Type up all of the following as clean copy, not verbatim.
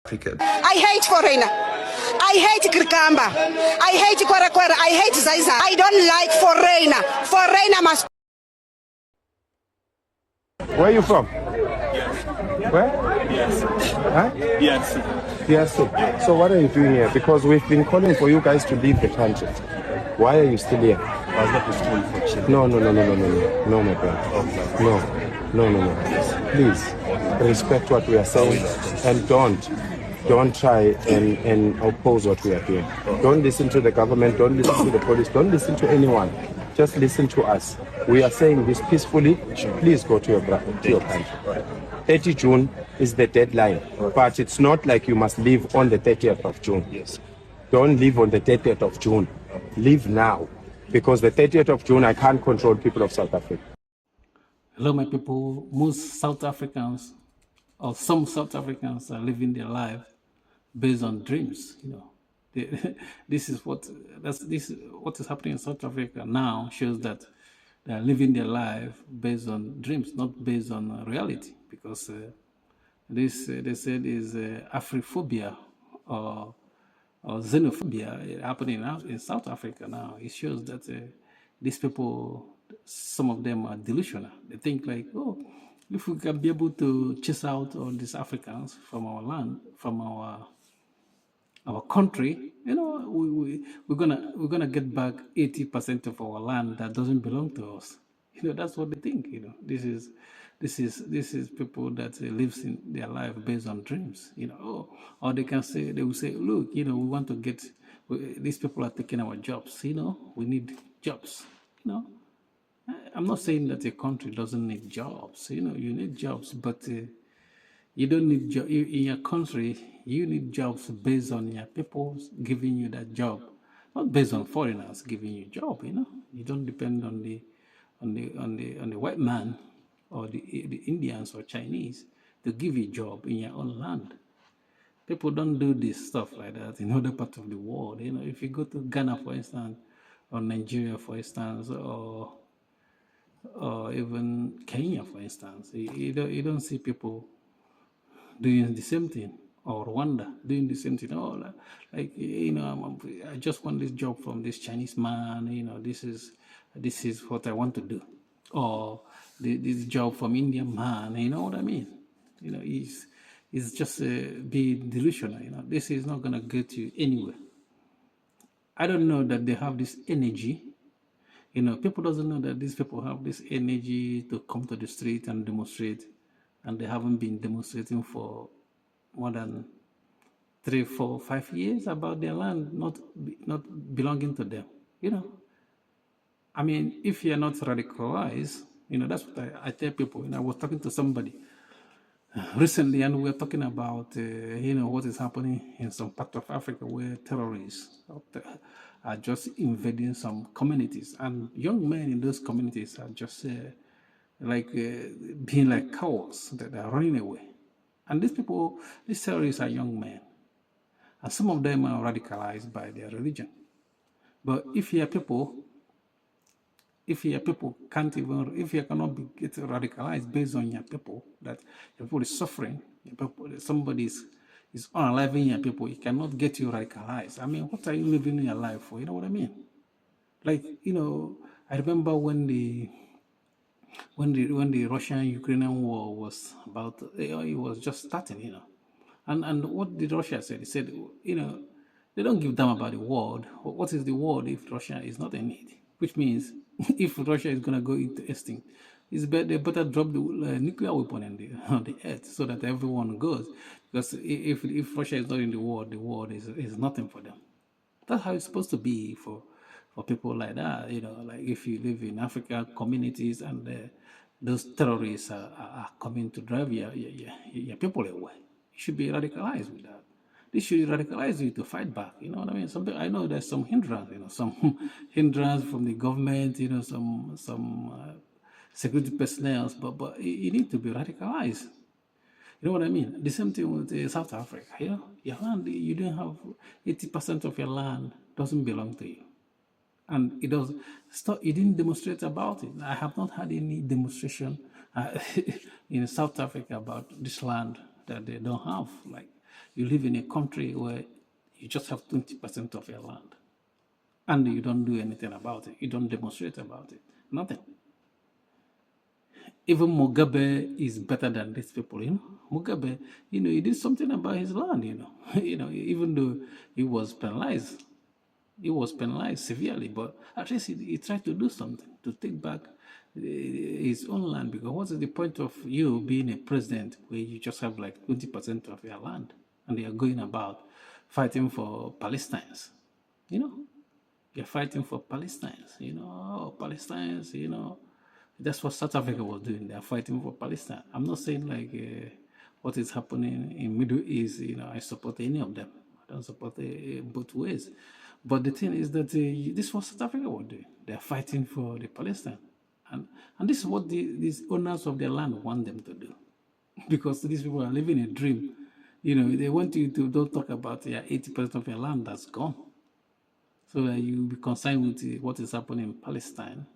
Africa. I hate foreigner. I hate Kirkamba. I hate Kwara. I hate Zaiza. I don't like foreigner. Foreigner must. Where are you from? Where? Yes. Huh? Yes. Yes. So what are you doing here? Because we've been calling for you guys to leave the country. Why are you still here? I was not school for children. No, my brother. No. Please respect what we are saying and don't try and oppose what we are doing. Don't listen to the government. Don't listen to the police. Don't listen to anyone. Just listen to us. We are saying this peacefully. Please go to your country. 30 June is the deadline, but it's not like you must leave on the 30th of June. Yes. Don't leave on the 30th of June. Leave now, because the 30th of June, I can't control people of South Africa. Hello, my people. Most South Africans, or some South Africans, are living their life based on dreams. This is what is happening in South Africa now. Shows that they are living their life based on dreams, not based on reality. Because this they said is Afrophobia or xenophobia happening now in South Africa now. It shows that these people, some of them are delusional. They think like, oh, if we can be able to chase out all these Africans from our land, from our country, we're gonna get back 80% of our land that doesn't belong to us. That's what they think. This is people that lives in their life based on dreams. Or they will say, look, we want to get these people are taking our jobs. We need jobs. I'm not saying that a country doesn't need jobs. You need jobs, but you don't need job in your country. You need jobs based on your people giving you that job, not based on foreigners giving you a job. You don't depend on the white man or the Indians or Chinese to give you a job in your own land. People don't do this stuff like that in other parts of the world. If you go to Ghana, for instance, or Nigeria, for instance, or even Kenya, for instance, you don't see people doing the same thing, or Rwanda doing the same thing. I just want this job from this Chinese man. This is what I want to do, or this job from Indian man. You know what I mean? It's just being delusional. This is not gonna get you anywhere. I don't know that they have this energy. People doesn't know that these people have this energy to come to the street and demonstrate, and they haven't been demonstrating for more than 3, 4, 5 years about their land not belonging to them. I mean, if you're not radicalized, that's what I tell people. I was talking to somebody recently, and we were talking about what is happening in some part of Africa where terrorists are just invading some communities, and young men in those communities are just being like cowards that are running away. And these terrorists are young men, and some of them are radicalized by their religion. But if your people cannot get radicalized based on your people, that your people is suffering, somebody is unaliving your people, it cannot get you radicalized. I mean, what are you living your life for? You know what I mean? I remember when the Russian-Ukrainian war was about, it was just starting, and what did Russia say? They said, they don't give them about the world. What is the world if Russia is not in it? Which means if Russia is going to go into extinct, they better drop the nuclear weapon on the earth so that everyone goes. Because if Russia is not in the world is nothing for them. That's how it's supposed to be for people like that. Like if you live in African communities and those terrorists are coming to drive your people away, you should be radicalized with that. This should radicalize you to fight back. You know what I mean? I know there's some hindrance, some hindrance from the government, some security personnel, but you need to be radicalized. You know what I mean? The same thing with South Africa. Your land, you don't have 80% of your land doesn't belong to you, and it does. You didn't demonstrate about it. I have not had any demonstration in South Africa about this land that they don't have. Like you live in a country where you just have 20% of your land, and you don't do anything about it. You don't demonstrate about it. Nothing. Even Mugabe is better than these people, Mugabe, he did something about his land, even though he was penalized. He was penalized severely, but at least he tried to do something to take back his own land. Because what is the point of you being a president where you just have like 20% of your land and you're going about fighting for Palestinians? You're fighting for Palestinians, Palestinians, that's what South Africa was doing. They're fighting for Palestine. I'm not saying like what is happening in Middle East, I support any of them. I don't support both ways. But the thing is that this is what South Africa was doing. They're fighting for the Palestine. And this is what these owners of their land want them to do. Because these people are living a dream. They want you to don't talk about 80% of your land that's gone. So that you be concerned with what is happening in Palestine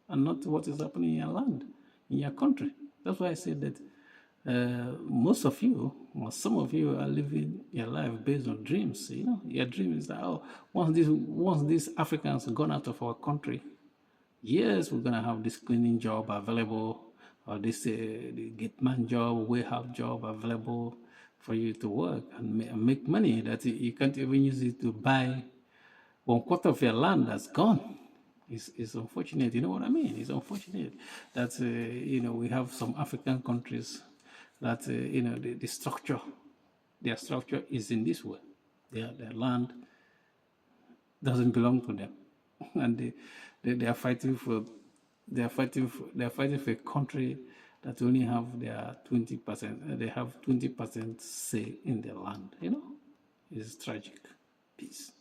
and not what is happening in your land, in your country. That's why I said that most of you, or some of you, are living your life based on dreams. Your dream is that once these Africans are gone out of our country, yes, we're gonna have this cleaning job available, or this the gateman job, warehouse job available for you to work and make money that you can't even use it to buy 1/4 of your land that's gone. It's unfortunate, you know what I mean? It's unfortunate that, we have some African countries that, the structure, their structure is in this way. Their land doesn't belong to them. And they are fighting for a country that only have their 20%, they have 20% say in their land, It's tragic. Peace.